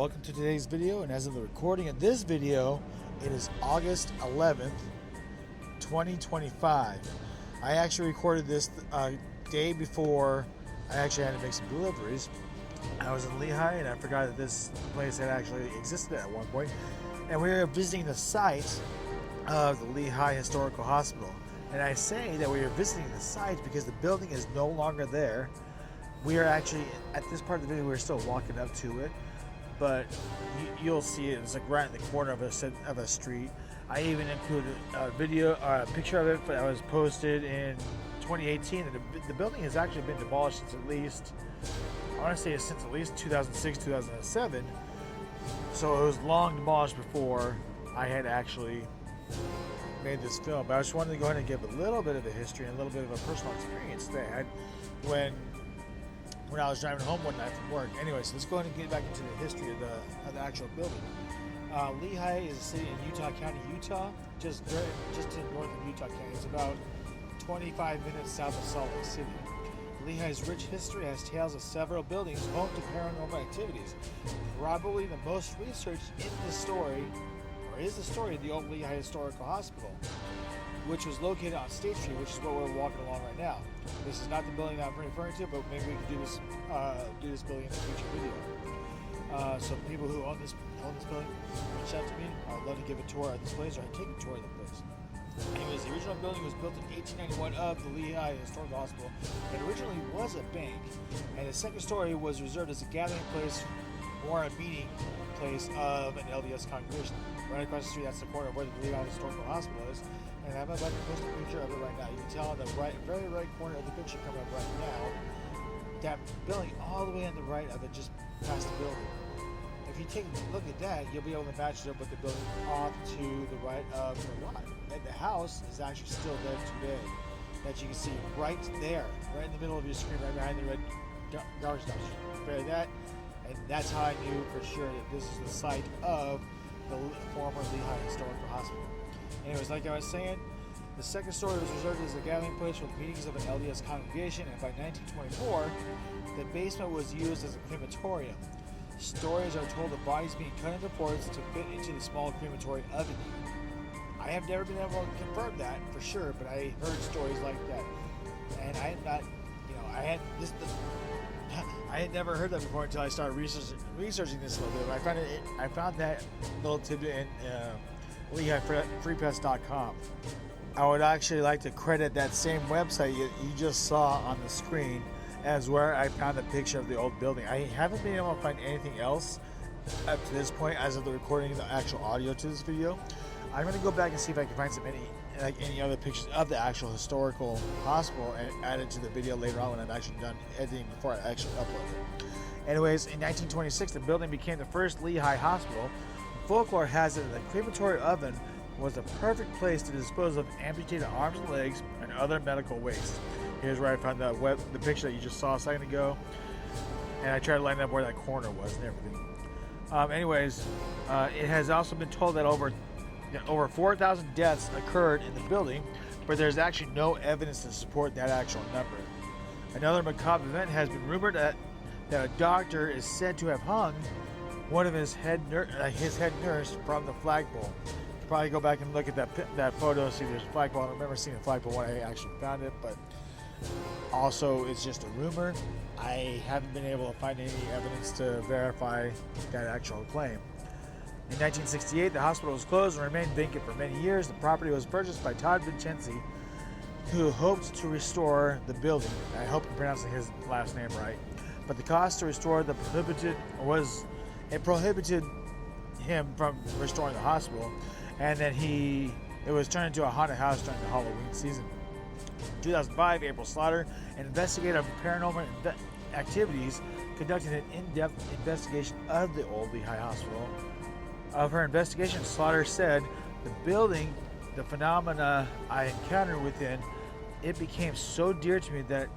welcome to today's video, and as of the recording of this video, it is August 11th, 2025. I actually recorded this day before I actually had to make some deliveries. I was in Lehi and I forgot that this place had actually existed at one point, and we were visiting the site of the Lehi Historical Hospital. And I say that we are visiting the site because the building is no longer there. We are actually, at this part of the video, we're still walking up to it, but you'll see it. It's like right in the corner of a street. I even included a picture of it that was posted in 2018. And the building has actually been demolished since at least, I want to say since at least 2006, 2007. So it was long demolished before I had actually made this film. But I just wanted to go ahead and give a little bit of a history and a little bit of a personal experience today. When I was driving home one night from work. Anyways, let's go ahead and get back into the history of the actual building. Lehi is a city in Utah County, Utah, just to the north of Utah County. It's about 25 minutes south of Salt Lake City. Lehi's rich history has tales of several buildings home to paranormal activities. Probably the most researched in this story, or is the story of the old Lehi Historical Hospital, which was located on State Street, which is what we're walking along right now. This is not the building that I'm referring to, but maybe we can do this building in a future video. So people who own this building, reach out to me. I'd love to give a tour of this place, or I'd take a tour of the place. Anyways, the original building was built in 1891 of the Lehi Historical Hospital. It originally was a bank, and the second story was reserved as a gathering place or a meeting place of an LDS congregation. Right across the street, that's the corner where the Lehi Historical Hospital is. And I'm about to post a picture of it right now. You can tell on the very right corner of the picture coming up right now, that building all the way on the right of it, just past the building. If you take a look at that, you'll be able to match it up with the building off to the right of the lot. And the house is actually still there today, that you can see right there, right in the middle of your screen, right behind the red garbage dumpster. Compare that, and that's how I knew for sure that this is the site of the former Lehi Historical Hospital. Anyways, like I was saying, the second story was reserved as a gathering place for the meetings of an LDS congregation, and by 1924, the basement was used as a crematorium. Stories are told of bodies being cut into parts to fit into the small crematory oven. I have never been able to confirm that for sure, but I heard stories like that, and I am not, I had never heard that before until I started researching this a little bit. I found that little tidbit in LehiFreePress.com. I would actually like to credit that same website you just saw on the screen as where I found the picture of the old building. I haven't been able to find anything else up to this point as of the recording of the actual audio to this video. I'm going to go back and see if I can find any other pictures of the actual historical hospital and add it to the video later on when I'm actually done editing before I actually upload it. Anyways, in 1926, the building became the first Lehi hospital. Folklore has it that the crematory oven was the perfect place to dispose of amputated arms and legs and other medical waste. Here's where I found the picture that you just saw a second ago, and I tried to line up where that corner was and everything. It has also been told that over 4,000 deaths occurred in the building, but there's actually no evidence to support that actual number. Another macabre event has been rumored that a doctor is said to have hung one of his head nurse from the flagpole. You can probably go back and look at that photo, see there's a flagpole. I don't remember seeing the flagpole when I actually found it, but also it's just a rumor. I haven't been able to find any evidence to verify that actual claim. In 1968, the hospital was closed and remained vacant for many years. The property was purchased by Todd Vincenzi, who hoped to restore the building. I hope I'm pronouncing his last name right. But the cost to restore prohibited him from restoring the hospital, and then it was turned into a haunted house during the Halloween season. In 2005, April Slaughter, an investigator of paranormal activities, conducted an in-depth investigation of the old Lehi Hospital. Of her investigation, Slaughter said, "The building, the phenomena I encountered within, it became so dear to me that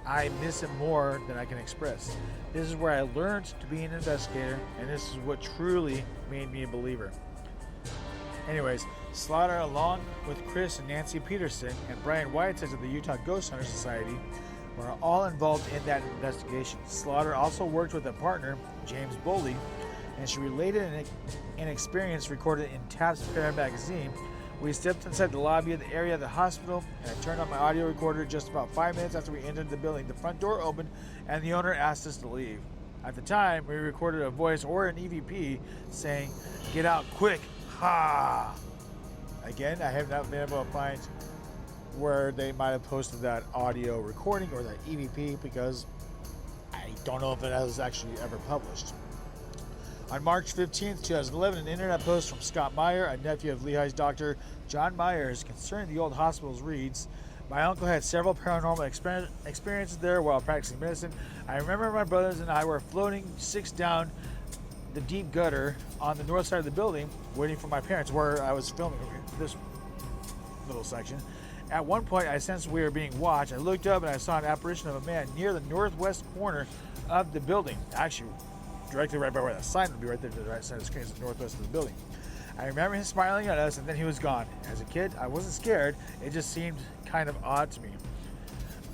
I miss it more than I can express. This is where I learned to be an investigator, and this is what truly made me a believer." Anyways, Slaughter, along with Chris and Nancy Peterson and Brian Whiteside of the Utah Ghost Hunter Society, were all involved in that investigation. Slaughter also worked with a partner, James Boley, and she related an experience recorded in Taps Fair magazine. We stepped inside the lobby of the area of the hospital, and I turned on my audio recorder just about 5 minutes after we entered the building. The front door opened, and the owner asked us to leave. At the time, we recorded a voice or an EVP saying, "Get out quick, ha!" Again, I have not been able to find where they might have posted that audio recording or that EVP because I don't know if it was actually ever published. On March 15th, 2011, an internet post from Scott Meyer, a nephew of Lehi's doctor John Myers, concerning the old hospitals reads, "My uncle had several paranormal experiences there while practicing medicine. I remember my brothers and I were floating 6 down the deep gutter on the north side of the building, waiting for my parents," where I was filming this little section. "At one point, I sensed we were being watched. I looked up and I saw an apparition of a man near the northwest corner of the building." Actually, directly right by where that sign would be, right there to the right side of the screen is the northwest of the building. "I remember him smiling at us, and then he was gone. As a kid, I wasn't scared. It just seemed kind of odd to me."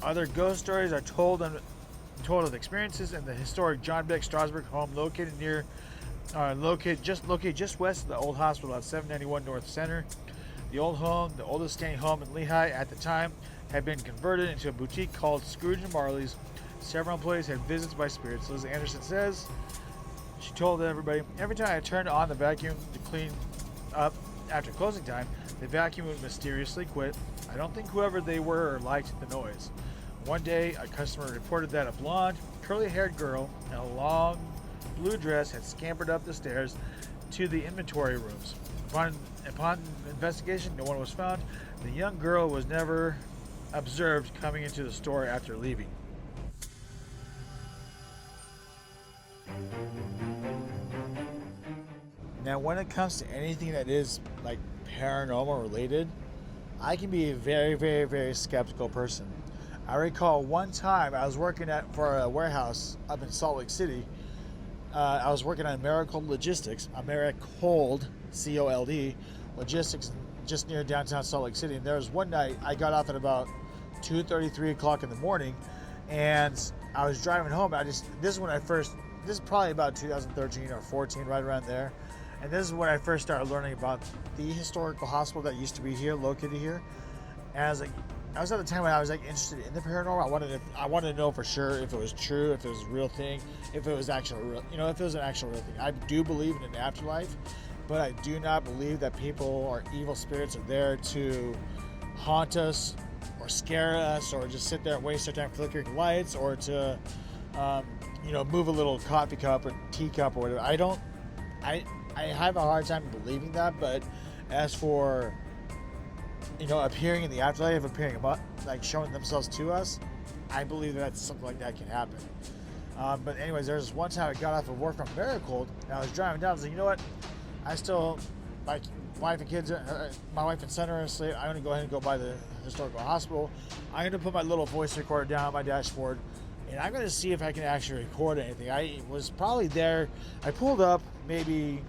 Other ghost stories are told of experiences in the historic John Beck Strasburg home located just west of the old hospital at 791 North Center. The old home, the oldest standing home in Lehi at the time, had been converted into a boutique called Scrooge and Marley's. Several employees had visits by spirits. Liz Anderson says, she told everybody, "Every time I turned on the vacuum to clean up after closing time, the vacuum would mysteriously quit. I don't think whoever they were liked the noise. One day, a customer reported that a blonde, curly-haired girl in a long blue dress had scampered up the stairs to the inventory rooms. Upon investigation, no one was found. The young girl was never observed coming into the store after leaving." Now, when it comes to anything that is like paranormal related, I can be a very, very, very skeptical person. I recall one time I was working for a warehouse up in Salt Lake City. I was working on Americold Logistics, Americold, C-O-L-D, Logistics, just near downtown Salt Lake City. And there was one night I got off at about 2:30, 3 o'clock in the morning, and I was driving home. This is probably about 2013 or 14, right around there. And this is when I first started learning about the historical hospital that used to be here, located here. And I was at the time when I was interested in the paranormal. I wanted to know for sure if it was true, if it was a real thing, if it was actually real, if it was an actual real thing. I do believe in an afterlife, but I do not believe that people or evil spirits are there to haunt us or scare us or just sit there and waste our time flickering lights or to, move a little coffee cup or teacup or whatever. I have a hard time believing that, but as for appearing in the afterlife, showing themselves to us, I believe that something like that can happen. But anyways, there's one time I got off of work from Americold, and I was driving down. I was like, you know what? I still, my wife and kids, my wife and son are asleep. I'm going to go ahead and go by the historical hospital. I'm going to put my little voice recorder down on my dashboard, and I'm going to see if I can actually record anything. I was probably there. I pulled up maybe,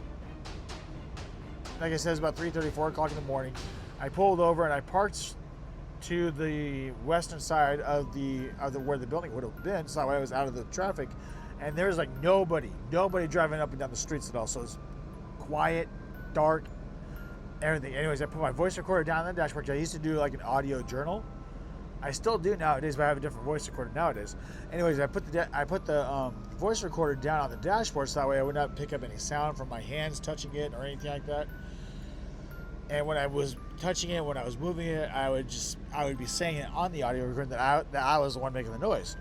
like I said, it's about 3:30, 4 o'clock in the morning. I pulled over and I parked to the western side of the where the building would have been, so that way I was out of the traffic. And there was nobody driving up and down the streets at all. So it was quiet, dark, everything. Anyways, I put my voice recorder down on the dashboard. I used to do an audio journal. I still do nowadays, but I have a different voice recorder nowadays. Anyways, I put the voice recorder down on the dashboard so that way I would not pick up any sound from my hands touching it or anything like that. And when I was touching it, when I was moving it, I would be saying it on the audio recorder that I was the one making the noise.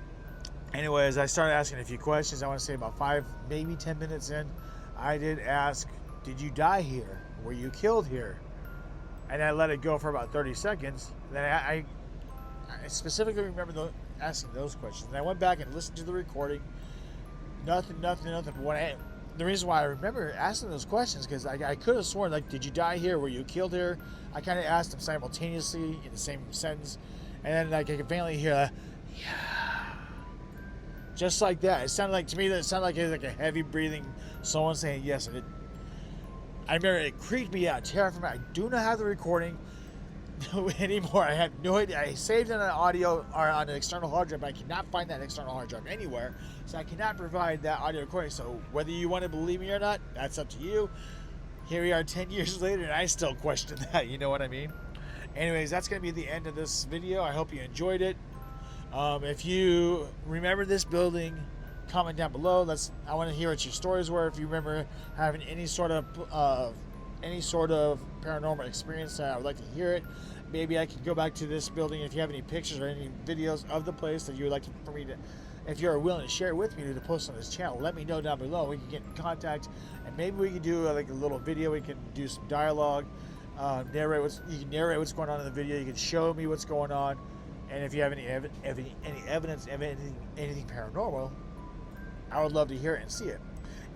Anyways, I started asking a few questions. I want to say about 5, maybe 10 minutes in, I did ask, "Did you die here? Were you killed here?" And I let it go for about 30 seconds. Then I specifically remember asking those questions. And I went back and listened to the recording. Nothing. But the reason why I remember asking those questions because I could have sworn, "Did you die here? Were you killed here?" I kind of asked them simultaneously in the same sentence. And then I could faintly hear, "Yeah." Just like that. It sounded like, to me, that it sounded like it was a heavy breathing, someone saying yes. And I remember it creeped me out, terrified me. I do not have the recording. anymore. I have no idea. I saved it on an audio or on an external hard drive, but I cannot find that external hard drive anywhere, so I cannot provide that audio recording. So whether you want to believe me or not, that's up to you. Here we are 10 years later, and I still question that. You know what I mean? Anyways, that's going to be the end of this video. I hope you enjoyed it. If you remember this building, comment down below. I want to hear what your stories were. If you remember having any sort of paranormal experience, I would like to hear it. Maybe I could go back to this building. If you have any pictures or any videos of the place that you would like for me to, if you're willing to share it with me, to post on this channel, let me know down below. We can get in contact, and maybe we can do like a little video. We can do some dialogue, you can narrate what's going on in the video. You can show me what's going on, and if you have any evidence of anything paranormal, I would love to hear it and see it.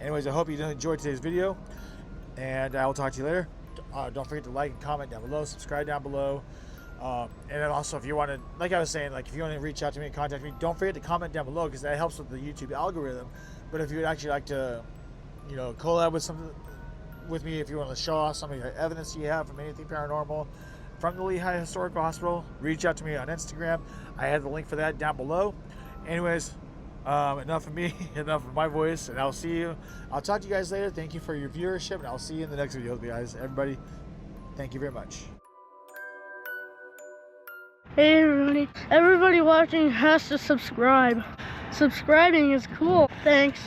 Anyways, I hope you enjoyed today's video, and I will talk to you later. Don't forget to like and comment down below, subscribe down below, and then also if you want to, like I was saying, like if you want to reach out to me and contact me, don't forget to comment down below, because that helps with the YouTube algorithm. But if you would actually like to, collab with me, if you want to show off some of your evidence you have from anything paranormal from the Lehi Historical Hospital, reach out to me on Instagram. I have the link for that down below. Anyways, enough of me, enough of my voice, and I'll talk to you guys later. Thank you for your viewership, and I'll see you in the next video, guys. Everybody, thank you very much. Hey everybody watching has to subscribe. Subscribing is cool. Thanks.